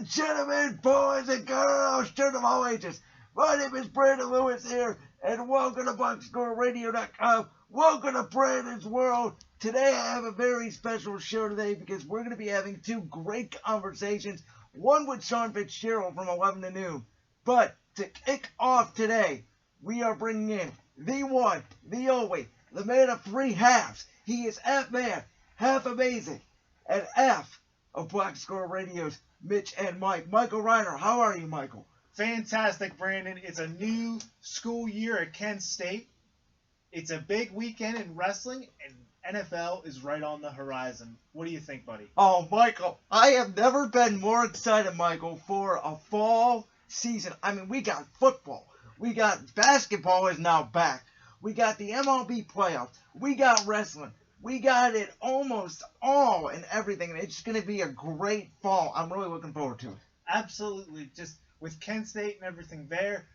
and gentlemen, boys and girls, children of all ages, my name is Brandon Lewis here, and welcome to BoxScoreRadio.com. Welcome to Brandon's World. Today I have a very special show today because we're going to be having two great conversations. One with Sean Fitzgerald from 11 to noon. But to kick off today, we are bringing in the one, the only, the man of three halves. He is F-Man, half amazing, and F of Black Score Radio's Mitch and Mike. Michael Reiner, how are you, Michael? Fantastic, Brandon. It's a new school year at Kent State. It's a big weekend in wrestling, and NFL is right on the horizon. What do you think, buddy? Oh, Michael, I have never been more excited, Michael, for a fall season. I mean, we got football. We got basketball is now back. We got the MLB playoffs. We got wrestling. We got it almost all and everything, and it's going to be a great fall. I'm really looking forward to it. Absolutely. Just with Kent State and everything there,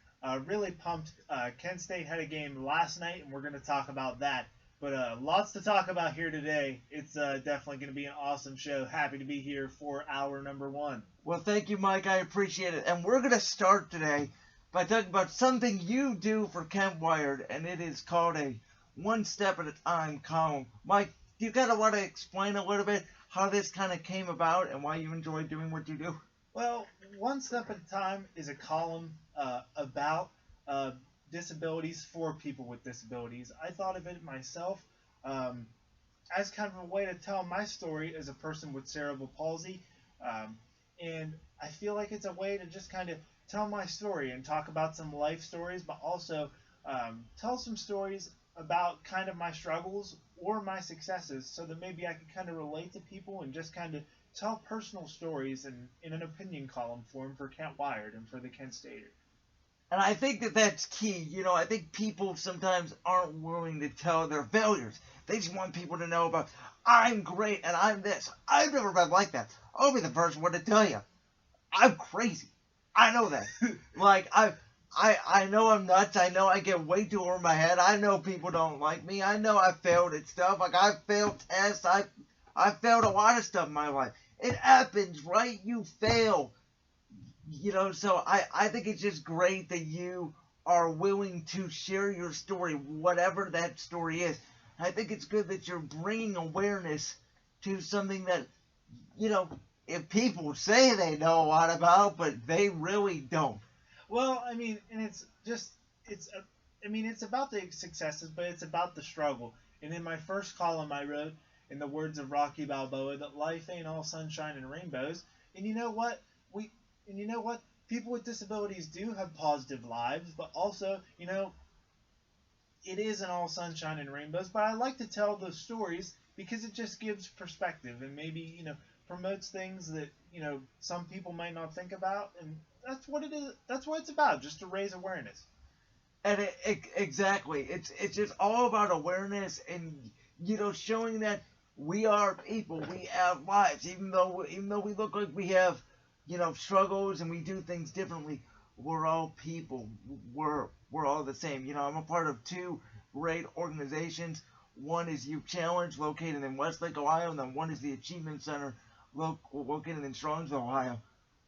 really pumped. Kent State had a game last night, and we're going to talk about that. But lots to talk about here today. It's definitely going to be an awesome show. Happy to be here for hour number one. Well, thank you, Mike. I appreciate it. And we're going to start today by talking about something you do for Kent Wired, and it is called a one step at a time column. Mike, do you kind of want to explain a little bit how this kind of came about and why you enjoy doing what you do? Well, One Step at a Time is a column about disabilities for people with disabilities. I thought of it myself as kind of a way to tell my story as a person with cerebral palsy. And I feel like it's a way to just kind of tell my story and talk about some life stories, but also tell some stories about kind of my struggles or my successes so that maybe I could kind of relate to people and just kind of tell personal stories in an opinion column form for Kent Wired and for the Kent Stater. And I think that that's key. You know, I think people sometimes aren't willing to tell their failures. They just want people to know about, I'm great and I'm this. I've never been like that. I'll be the first one to tell you, I'm crazy. I know that. Like, I know I'm nuts. I know I get way too over my head. I know people don't like me. I know I failed at stuff. Like, I failed tests. I failed a lot of stuff in my life. It happens, right? You fail. You know, so I think it's just great that you are willing to share your story, whatever that story is. I think it's good that you're bringing awareness to something that, you know, if people say they know a lot about, but they really don't. Well, I mean, and it's about the successes, but it's about the struggle. And in my first column, I wrote, in the words of Rocky Balboa, that life ain't all sunshine and rainbows. And you know what? People with disabilities do have positive lives, but also, you know, it isn't all sunshine and rainbows. But I like to tell those stories because it just gives perspective and maybe, you know, promotes things that, you know, some people might not think about, and that's what it is. That's what it's about, just to raise awareness. And exactly, it's just all about awareness and, you know, showing that we are people, we have lives, even though we look like we have, you know, struggles and we do things differently. We're all people. We're all the same. You know, I'm a part of two great organizations. One is Youth Challenge, located in Westlake, Ohio, and then one is the Achievement Center, located in Strongsville, Ohio.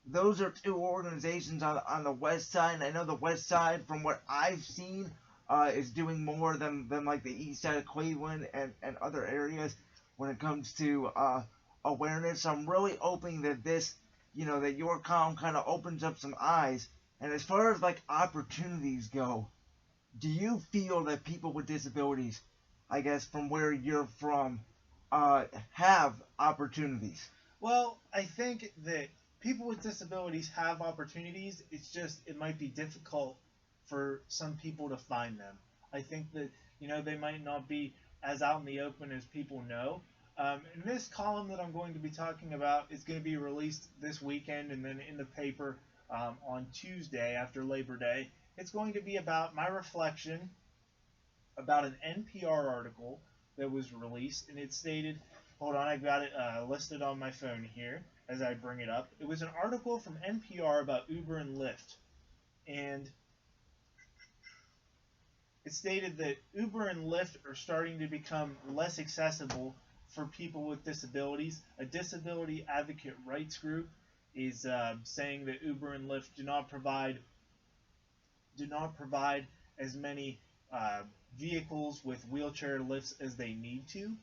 Those are two organizations on the west side, and I know the west side, from what I've seen, is doing more than like the east side of Cleveland and other areas when it comes to awareness. So I'm really hoping that this, you know, that your column kind of opens up some eyes. And as far as like opportunities go, do you feel that people with disabilities, I guess from where you're from, have opportunities? Well, I think that people with disabilities have opportunities. It's just, it might be difficult for some people to find them. I think that, you know, they might not be as out in the open as people know. And this column that I'm going to be talking about is going to be released this weekend and then in the paper on Tuesday after Labor Day. It's going to be about my reflection about an NPR article that was released, and it stated, hold on, I got it listed on my phone here as I bring it up. It was an article from NPR about Uber and Lyft, and it stated that Uber and Lyft are starting to become less accessible for people with disabilities. A disability advocate rights group is saying that Uber and Lyft do not provide as many uh, vehicles with wheelchair lifts as they need to.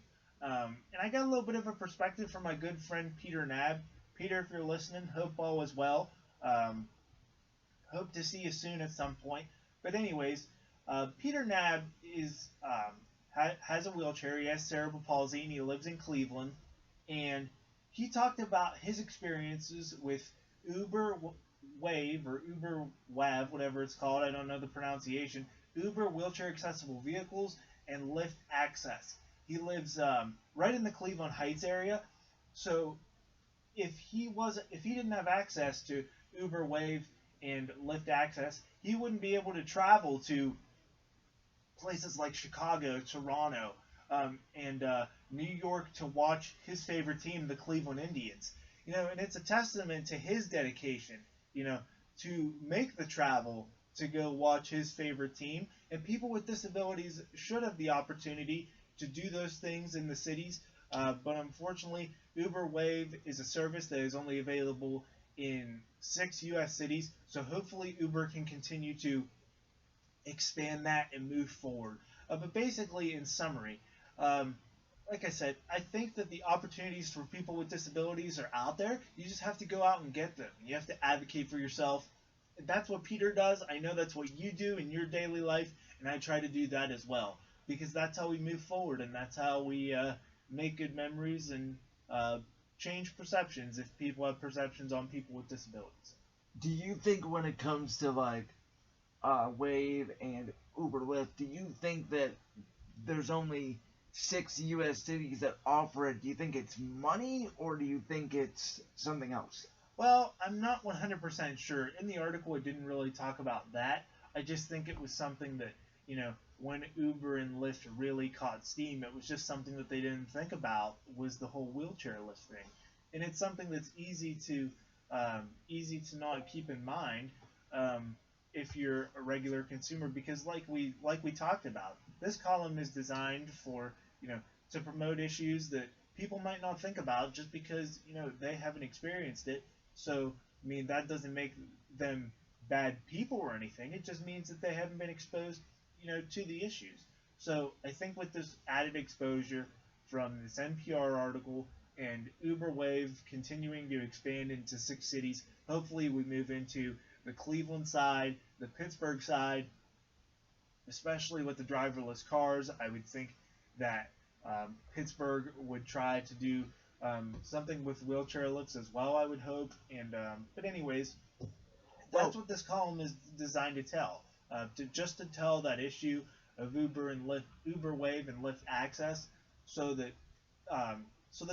And I got a little bit of a perspective from my good friend Peter Nab. Peter, if you're listening, hope all is well. Um, Hope to see you soon at some point. But anyways, Peter Nab has a wheelchair. He has cerebral palsy, and he lives in Cleveland. And he talked about his experiences with Uber Wave or Uber Wav, whatever it's called. I don't know the pronunciation. Uber wheelchair accessible vehicles and Lyft access. He lives right in the Cleveland Heights area. So if he didn't have access to Uber Wave and Lyft access, he wouldn't be able to travel to places like Chicago, Toronto, and New York to watch his favorite team, the Cleveland Indians. And it's a testament to his dedication, to make the travel to go watch his favorite team. And people with disabilities should have the opportunity to do those things in the cities. But unfortunately, Uber Wave is a service that is only available in 6 U.S. cities. So hopefully Uber can continue to expand that and move forward. But basically, in summary, like I said, I think that the opportunities for people with disabilities are out there. You just have to go out and get them. You have to advocate for yourself. That's what Peter does. I know that's what you do in your daily life, and I try to do that as well, because that's how we move forward, and that's how we make good memories and change perceptions if people have perceptions on people with disabilities. Do you think when it comes to like Wave and Uber Lyft, do you think that there's only 6 U.S. cities that offer it? Do you think it's money, or do you think it's something else? Well, I'm not 100% sure. In the article, it didn't really talk about that. I just think it was something that, when Uber and Lyft really caught steam, it was just something that they didn't think about, was the whole wheelchair lift thing. And it's something that's easy to not keep in mind if you're a regular consumer, because like we talked about, this column is designed for, to promote issues that people might not think about just because, they haven't experienced it. So, I mean, that doesn't make them bad people or anything. It just means that they haven't been exposed, to the issues. So I think with this added exposure from this NPR article and Uber Wave continuing to expand into 6 cities, hopefully we move into the Cleveland side, the Pittsburgh side, especially with the driverless cars. I would think that Pittsburgh would try to do something with wheelchair lifts as well, I would hope. But anyways, that's what this column is designed to tell. To tell that issue of Uber and Lyft, Uber Wave and Lyft access, so that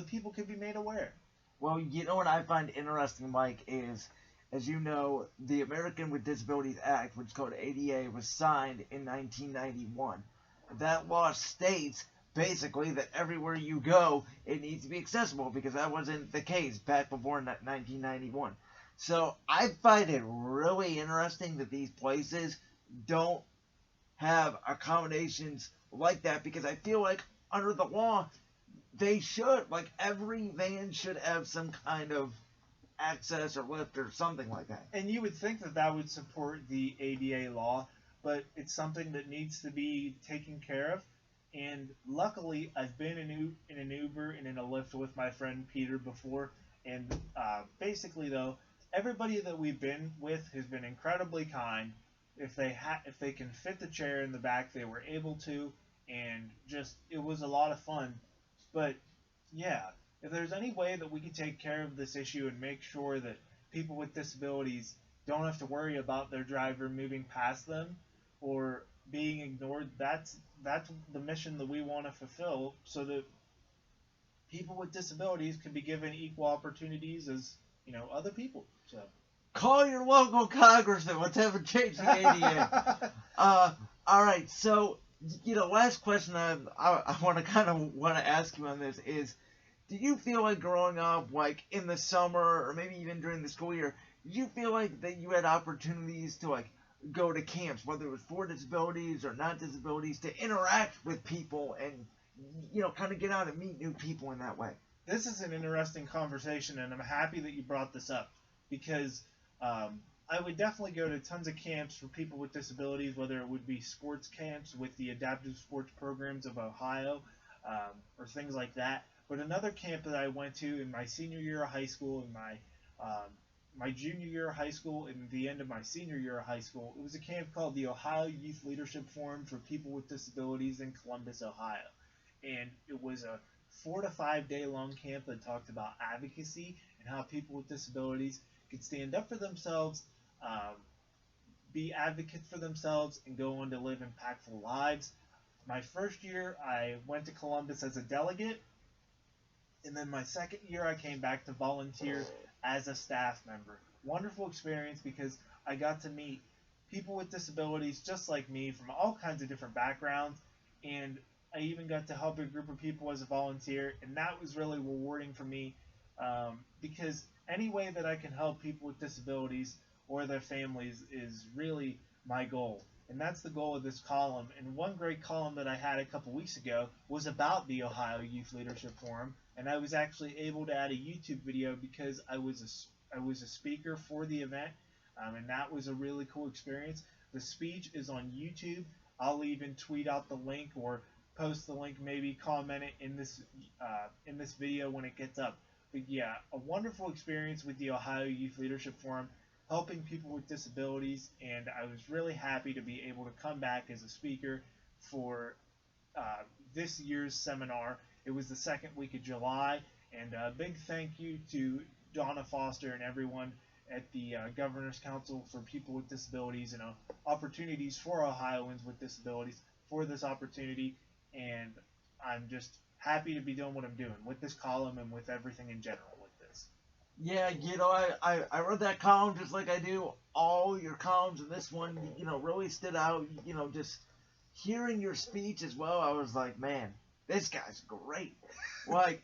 people can be made aware. Well, you know what I find interesting, Mike, is, as you know, the American with Disabilities Act, which is called ADA, was signed in 1991. That law states basically that everywhere you go, it needs to be accessible, because that wasn't the case back before 1991. So I find it really interesting that these places don't have accommodations like that, because I feel like under the law, they should. Like, every van should have some kind of access or lift or something like that. And you would think that that would support the ADA law, but it's something that needs to be taken care of. And luckily, I've been in an Uber and in a Lyft with my friend Peter before. And basically, though, everybody that we've been with has been incredibly kind. If they can fit the chair in the back, they were able to, and just it was a lot of fun. But yeah, if there's any way that we can take care of this issue and make sure that people with disabilities don't have to worry about their driver moving past them or being ignored, that's the mission that we want to fulfill, so that people with disabilities can be given equal opportunities as other people. So call your local congressman. Let's have a change the ADA. All right. So, last question I want to ask you on this is, do you feel like growing up, like in the summer or maybe even during the school year, did you feel like that you had opportunities to like go to camps, whether it was for disabilities or not disabilities, to interact with people and kind of get out and meet new people in that way? This is an interesting conversation, and I'm happy that you brought this up. because I would definitely go to tons of camps for people with disabilities, whether it would be sports camps with the adaptive sports programs of Ohio, or things like that. But another camp that I went to in my senior year of high school, in my junior year of high school, and the end of my senior year of high school, it was a camp called the Ohio Youth Leadership Forum for People with Disabilities in Columbus, Ohio. And it was a 4 to 5 day long camp that talked about advocacy and how people with disabilities could stand up for themselves, um, be advocates for themselves, and go on to live impactful lives. My first year, I went to Columbus as a delegate, and then my second year, I came back to volunteer as a staff member. Wonderful experience because I got to meet people with disabilities just like me from all kinds of different backgrounds, and I even got to help a group of people as a volunteer, and that was really rewarding for me, because any way that I can help people with disabilities or their families is really my goal. And that's the goal of this column. And one great column that I had a couple weeks ago was about the Ohio Youth Leadership Forum, and I was actually able to add a YouTube video because I was a speaker for the event, and that was a really cool experience. The speech is on YouTube. I'll even tweet out the link or post the link, maybe comment it in this video when it gets up. But yeah, a wonderful experience with the Ohio Youth Leadership Forum, helping people with disabilities, and I was really happy to be able to come back as a speaker for this year's seminar. It was the second week of July, and a big thank you to Donna Foster and everyone at the Governor's Council for People with Disabilities and Opportunities for Ohioans with Disabilities for this opportunity, and I'm just happy to be doing what I'm doing with this column and with everything in general with this. Yeah, I read that column just like I do all your columns, and this one, really stood out. Just hearing your speech as well, I was like, man, this guy's great. Like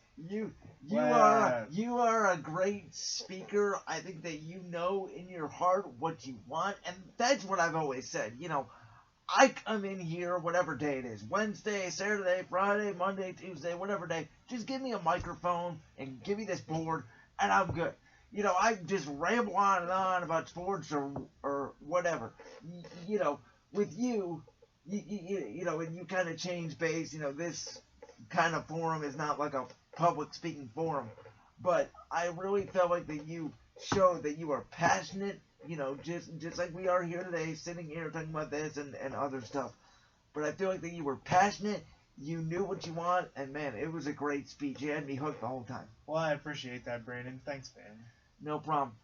Wow. you are a great speaker. I think that you know in your heart what you want, and that's what I've always said. I come in here whatever day it is, Wednesday, Saturday, Friday, Monday, Tuesday, whatever day. Just give me a microphone and give me this board, and I'm good. I just ramble on and on about sports or whatever. With and you kind of change base. This kind of forum is not like a public speaking forum, but I really felt like that you showed that you are passionate. Just like we are here today, sitting here talking about this and other stuff. But I feel like that you were passionate. You knew what you want, and man, it was a great speech. You had me hooked the whole time. Well, I appreciate that, Brandon. Thanks, man. No problem.